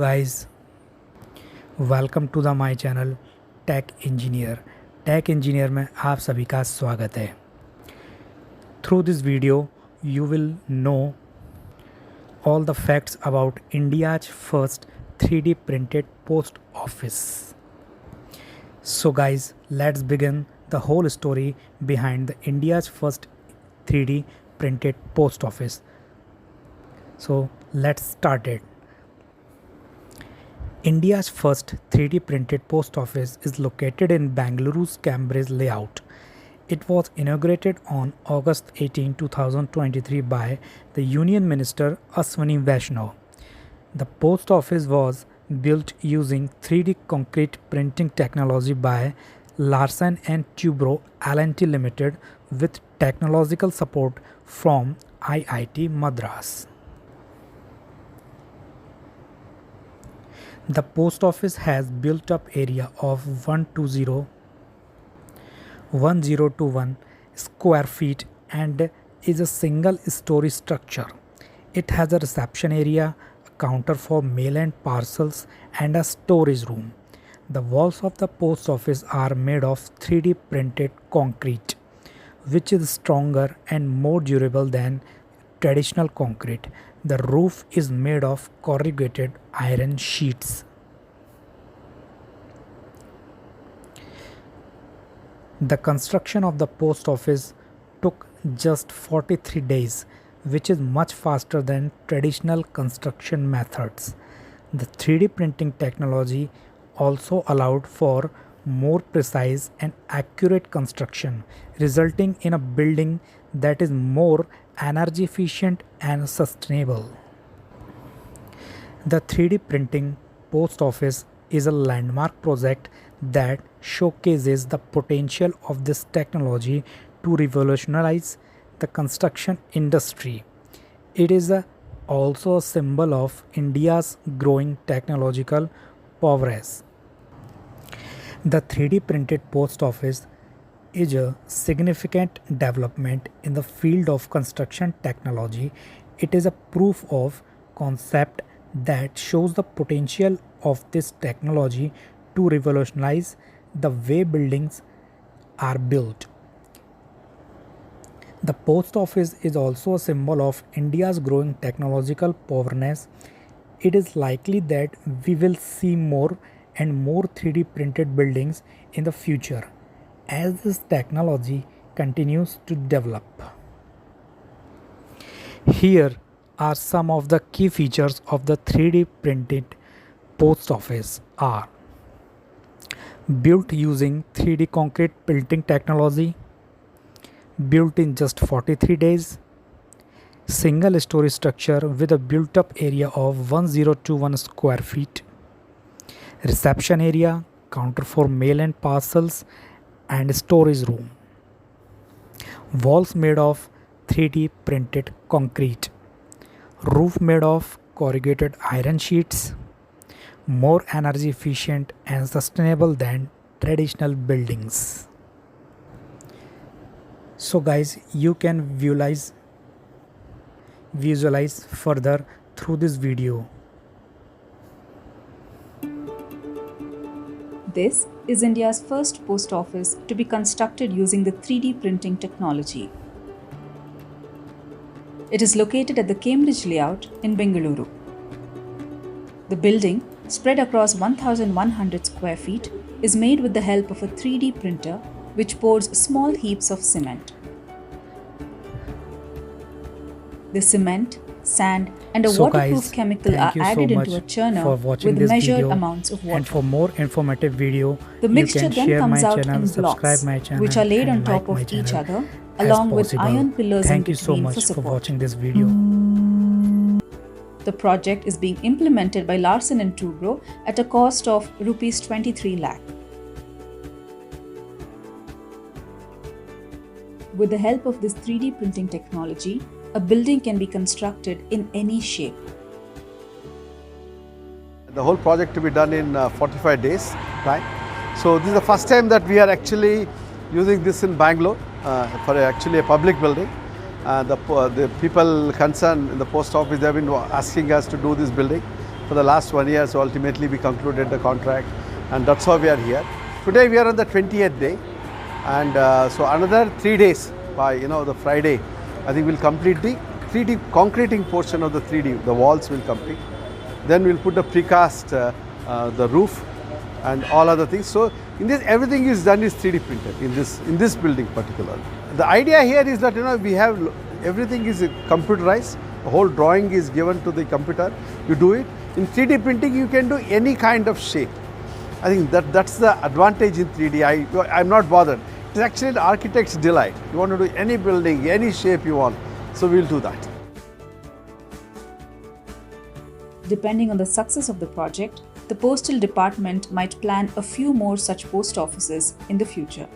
Guys, welcome to the my channel tech engineer में आप सभी का स्वागत है। Through this video you will know all the facts about India's first 3D printed post office. So guys, let's begin the whole story behind the India's first 3D printed post office. So let's start it. India's first 3D printed post office is located in Bengaluru's Cambridge layout. It was inaugurated on August 18, 2023 by the Union Minister Ashwini Vaishnaw. The post office was built using 3D concrete printing technology by Larsen Toubro Limited with technological support from IIT Madras. The post office has built-up area of 1021 square feet and is a single-story structure. It has a reception area, a counter for mail and parcels, and a storage room. The walls of the post office are made of 3D printed concrete, which is stronger and more durable than traditional concrete. The roof is made of corrugated iron sheets. The construction of the post office took just 43 days, which is much faster than traditional construction methods. The 3D printing technology also allowed for more precise and accurate construction, resulting in a building that is more energy efficient and sustainable. The 3D printing post office is a landmark project that showcases the potential of this technology to revolutionize the construction industry. It is also a symbol of India's growing technological prowess. The 3D printed post office is a significant development in the field of construction technology. It is a proof of concept that shows the potential of this technology to revolutionize the way buildings are built. The post office is also a symbol of India's growing technological prowess. It is likely that we will see more and more 3D printed buildings in the future as this technology continues to develop. Here are some of the key features of the 3D printed post office are: built using 3D concrete printing technology, built in just 43 days, single story structure with a built up area of 1021 square feet, reception area, counter for mail and parcels, and storage room, walls made of 3D printed concrete, roof made of corrugated iron sheets, more energy efficient and sustainable than traditional buildings. So guys, you can visualize further through this video. This is India's first post office to be constructed using the 3D printing technology. It is located at the Cambridge layout in Bengaluru. The building, spread across 1,100 square feet, is made with the help of a 3D printer which pours small heaps of cement. The cement, sand, and a waterproof chemical are added into a churner with measured amounts of water. And for more informative video, the mixture then comes out in subscribe blocks, my channel, which are laid on top like of each other, along with iron pillars in Thank you so between much for for support. watching this video. The project is being implemented by Larsen Toubro at a cost of Rs 23 lakh. With the help of this 3D printing technology, a building can be constructed in any shape. The whole project to be done in 45 days time. So this is the first time that we are actually using this in Bangalore for actually a public building. The people concerned in the post office, they have been asking us to do this building. for the last 1 year. So ultimately we concluded the contract, and that's how we are here. Today we are on the 20th day, and so another 3 days by the Friday, I think we'll complete the 3D concreting portion of the 3D. The walls will complete. Then we'll put the precast, the roof, and all other things. So in this, everything is done is 3D printed in this building particularly. The idea here is that we have everything is computerized. The whole drawing is given to the computer. You do it in 3D printing. You can do any kind of shape. I think that's the advantage in 3D. I'm not bothered. It's actually the architect's delight. You want to do any building, any shape you want. So we'll do that. Depending on the success of the project, the Postal Department might plan a few more such post offices in the future.